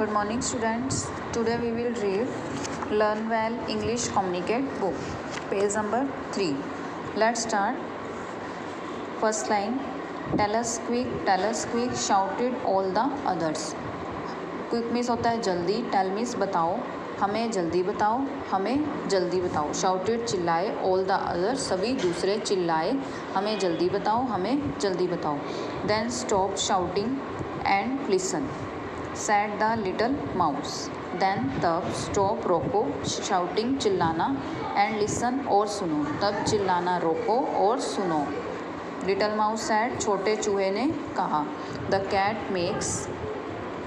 Good morning, students. Today we will read Learn Well English Communicate book, page number 3. Let's start. First line. Tell us quick, shouted all the others. Quick means होता है जल्दी, tell means बताओ, हमें जल्दी बताओ, हमें जल्दी बताओ. Shouted चिल्लाए, all the others सभी दूसरे चिल्लाए, हमें जल्दी बताओ, हमें जल्दी बताओ. Then stop shouting and listen. Said the little mouse. Then तब stop रोको, shouting चिल्लाना, and listen और सुनो. तब चिल्लाना रोको और सुनो. Little mouse said छोटे चूहे ने कहा. The cat makes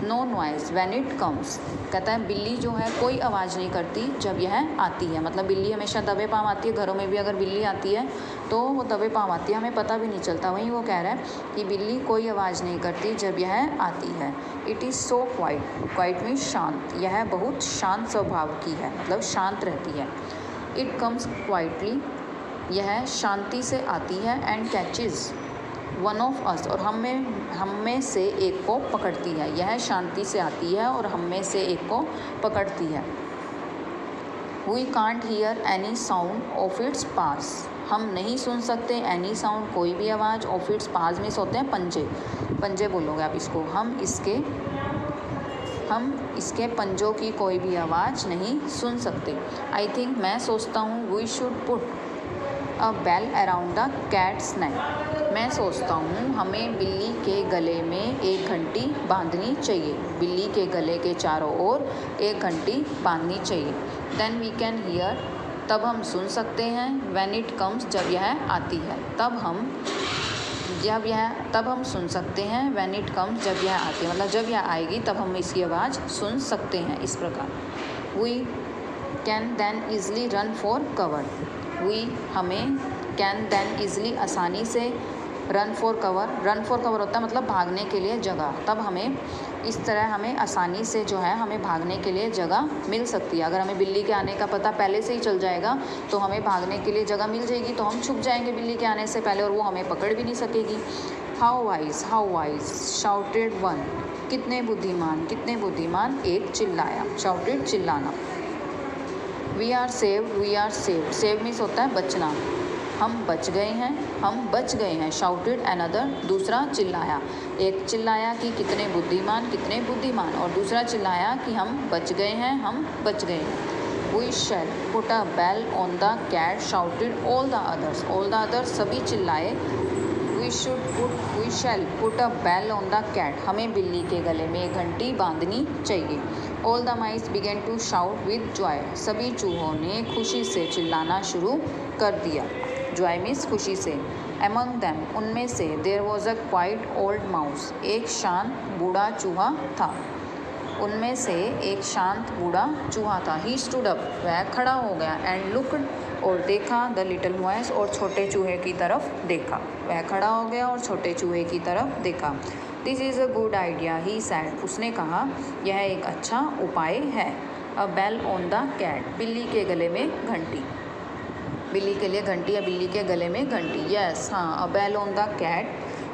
no noise when it comes. कहता है बिल्ली जो है कोई आवाज़ नहीं करती जब यह आती है. मतलब बिल्ली हमेशा दबे पाँव आती है. घरों में भी अगर बिल्ली आती है तो वो दबे पाँव आती है, हमें पता भी नहीं चलता. वहीं वो कह रहा है कि बिल्ली कोई आवाज़ नहीं करती जब यह आती है. It is so quite. Quite means शांत. यह बहुत शांत स्वभाव की है, मतलब शांत रहती है. It comes quietly. यह शांति से आती है. And catches one of us. और हम में से एक को पकड़ती है. यह शांति से आती है और हम में से एक को पकड़ती है. We can't hear any sound of its pass. हम नहीं सुन सकते एनी साउंड कोई भी आवाज़. ऑफ इट्स पास में होते हैं पंजे. पंजे बोलोगे आप इसको. हम इसके पंजों की कोई भी आवाज़ नहीं सुन सकते. आई थिंक मैं सोचता हूँ we should put a bell around the cat's neck. मैं सोचता हूँ हमें बिल्ली के गले में एक घंटी बांधनी चाहिए. बिल्ली के गले के चारों ओर एक घंटी बांधनी चाहिए. Then we can hear. तब हम सुन सकते हैं. When it comes. जब यह आती है. तब हम सुन सकते हैं. When it comes. जब यह आती है, मतलब जब यह आएगी तब हम इसकी आवाज़ सुन सकते हैं. इस प्रकार. We can then easily run for cover. हमें कैन देन ईज़िली आसानी से. रन फॉर कवर होता है मतलब भागने के लिए जगह. तब हमें इस तरह हमें आसानी से जो है हमें भागने के लिए जगह मिल सकती है. अगर हमें बिल्ली के आने का पता पहले से ही चल जाएगा तो हमें भागने के लिए जगह मिल जाएगी. तो हम छुप जाएंगे बिल्ली के आने से पहले और वो हमें पकड़ भी नहीं सकेगी. How wise shouted one. कितने बुद्धिमान एक चिल्लाया. शाउटेड चिल्लाना. We are saved. Save means होता है बचना. हम बच गए हैं. Shouted another. दूसरा चिल्लाया. एक चिल्लाया कि कितने बुद्धिमान और दूसरा चिल्लाया कि हम बच गए हैं. We shall put a bell on the cat. Shouted all the others. सभी चिल्लाए. We shall put a bell on the cat. हमें बिल्ली के गले में एक घंटी बांधनी चाहिए. All the mice began to shout with joy. सभी चूहों ने खुशी से चिल्लाना शुरू कर दिया. जॉय मीन्स खुशी से. Among them. उनमें से. There was a quiet old mouse. एक शांत बूढ़ा चूहा था. उनमें से एक शांत बूढ़ा चूहा था. He stood up. वह खड़ा हो गया. And looked. और देखा. The little मॉइस. और छोटे चूहे की तरफ देखा. वह खड़ा हो गया और छोटे चूहे की तरफ देखा. This is a good idea he sad. उसने कहा यह एक अच्छा उपाय है. अ बेल ऑन द कैट. बिल्ली के गले में घंटी. बिल्ली के लिए घंटी या बिल्ली के गले में घंटी. यस, हाँ. A bell on the cat.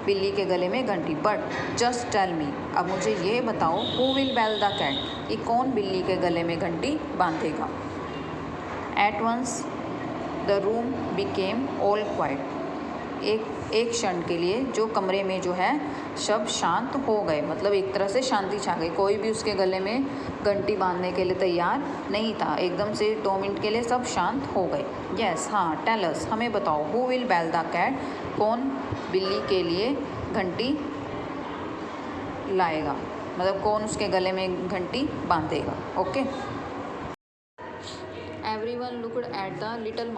बिल्ली के गले में घंटी. But just tell me. अब मुझे ये बताओ who will bell the cat. कि कौन बिल्ली के गले में घंटी बांधेगा. At once the room became all quiet. एक क्षण के लिए जो कमरे में जो है सब शांत हो गए. मतलब एक तरह से शांति छा गई. कोई भी उसके गले में घंटी बांधने के लिए तैयार नहीं था. एकदम से 2 मिनट के लिए सब शांत हो गए. यस, हाँ. Tell us. हमें बताओ. Who will bell the cat. कौन बिल्ली के लिए घंटी लाएगा. मतलब कौन उसके गले में घंटी बांधेगा. Okay. Everyone looked at the little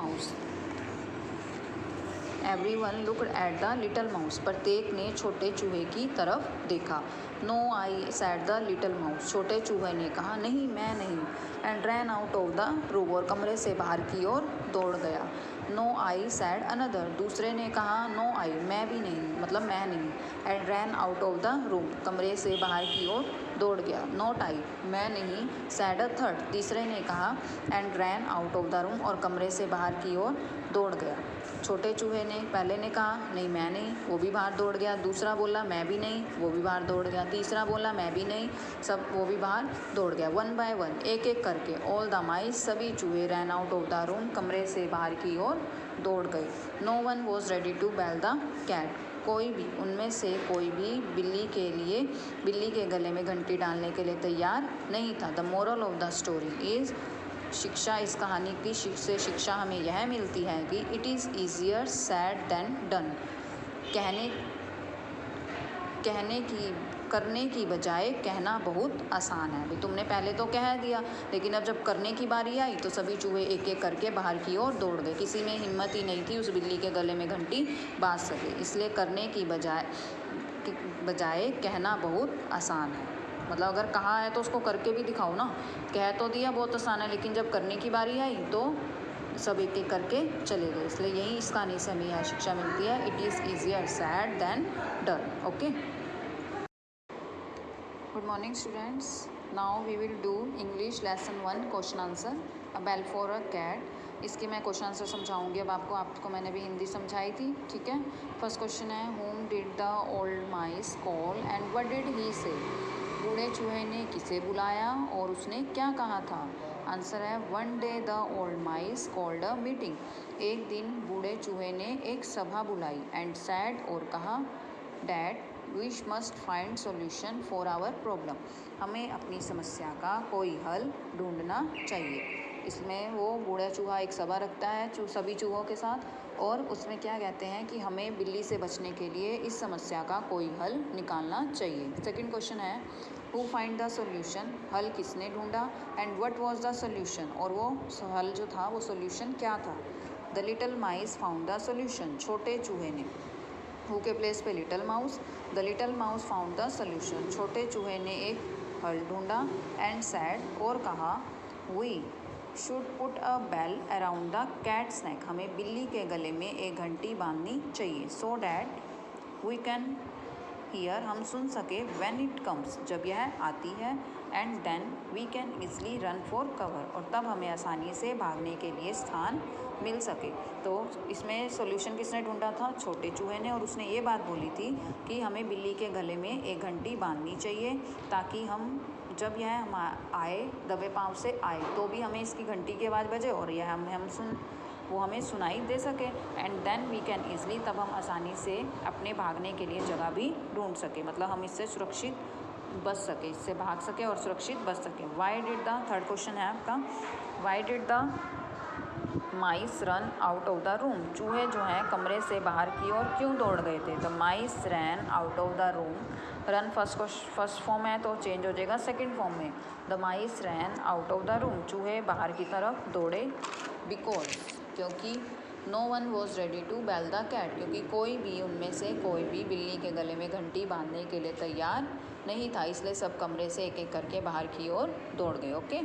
mouse. प्रत्येक ने छोटे चूहे की तरफ देखा. No I said the little mouse. छोटे चूहे ने कहा नहीं, मैं नहीं. And ran out of the room. और कमरे से बाहर की ओर दौड़ गया. No I said another. दूसरे ने कहा नो आई, मैं भी नहीं, मतलब मैं नहीं. And ran out of the room. कमरे से बाहर की ओर दौड़ गया। नॉट आई, मैं नहीं। सैड अ थर्ड, तीसरे ने कहा। And ran out of the room, और कमरे से बाहर की ओर दौड़ गया। छोटे चूहे ने, पहले ने कहा नहीं मैं नहीं, वो भी बाहर दौड़ गया। दूसरा बोला मैं भी नहीं, वो भी बाहर दौड़ गया। तीसरा बोला मैं भी नहीं, सब वो भी बाहर दौड़ गया। वन बाय वन, एक एक करके, ऑल द माइस, सभी चूहे, ran out of the room, कमरे से बाहर की ओर दौड़ गए। No one was ready to bell the cat, कोई भी उनमें से कोई भी बिल्ली के गले में घंटी डालने के लिए तैयार नहीं था। The moral of the story is, शिक्षा इस कहानी की से शिक्षा हमें यह मिलती है कि it is easier said than done, करने की बजाय कहना बहुत आसान है। भाई तुमने पहले तो कह दिया, लेकिन अब जब करने की बारी आई तो सभी चूहे एक एक करके बाहर की ओर दौड़ गए। किसी में हिम्मत ही नहीं थी उस बिल्ली के गले में घंटी बांध सके, इसलिए करने की बजाय कहना बहुत आसान है। मतलब अगर कहा है तो उसको करके भी दिखाओ ना। कह तो दिया बहुत आसान है, लेकिन जब करने की बारी आई तो सब एक एक करके चले गए। इसलिए यही इस कहानी से हमें यह शिक्षा मिलती है, it is easier said than done. Okay, good morning students. Now we will do English lesson 1 question answer, a bell for a cat. इसकी मैं क्वेश्चन आंसर समझाऊंगी अब आपको मैंने भी हिंदी समझाई थी, ठीक है। फर्स्ट क्वेश्चन है, home did the old mice call and what did he से, बूढ़े चूहे ने किसे बुलाया और उसने क्या कहा था। आंसर है, one day the old mice called a meeting, एक दिन बूढ़े चूहे ने एक सभा बुलाई। एंड सैड, और कहा, that we must find solution for our problem, हमें अपनी समस्या का कोई हल ढूंढना चाहिए। इसमें वो बूढ़ा चूहा एक सभा रखता है सभी चूहों के साथ, और उसमें क्या कहते हैं कि हमें बिल्ली से बचने के लिए इस समस्या का कोई हल निकालना चाहिए। सेकंड क्वेश्चन है, हु फाइंड द सॉल्यूशन, हल किसने ढूंढा। And what was the solution, और वो हल जो था वो सॉल्यूशन क्या था। The little mice found the solution, छोटे चूहे ने। हु के प्लेस पे little mouse, the little mouse found the solution, छोटे चूहे ने एक हल ढूंढा। एंड सैड, और कहा, we should put a bell around the cat's neck, हमें बिल्ली के गले में एक घंटी बांधनी चाहिए, so that we can hear, हम सुन सके, व्हेन इट कम्स, जब यह आती है। And then we can easily run for cover, और तब हमें आसानी से भागने के लिए स्थान मिल सके। तो इसमें सॉल्यूशन किसने ढूंढा था, छोटे चूहे ने, और उसने ये बात बोली थी कि हमें बिल्ली के गले में एक घंटी बांधनी चाहिए, ताकि हम जब यह हम आए, दबे पाँव से आए, तो भी हमें इसकी घंटी की आवाज़ बजे और यह वो हमें सुनाई दे सके। And then we can easily, तब हम आसानी से अपने भागने के लिए जगह भी ढूंढ सके, मतलब हम इससे सुरक्षित बच सके, इससे भाग सके और सुरक्षित बच सके। Why did the, third question है आपका, why did the mice run out of the room, चूहे जो हैं कमरे से बाहर की ओर क्यों दौड़ गए थे। The mice ran out of the room, run first form है तो चेंज हो जाएगा सेकंड फॉर्म में। The mice ran out of the room, चूहे बाहर की तरफ दौड़े। बिकॉज, क्योंकि no one was ready to bell the cat, क्योंकि कोई भी उनमें से कोई भी बिल्ली के गले में घंटी बांधने के लिए तैयार नहीं था, इसलिए सब कमरे से एक एक करके बाहर की ओर दौड़ गए। ओके।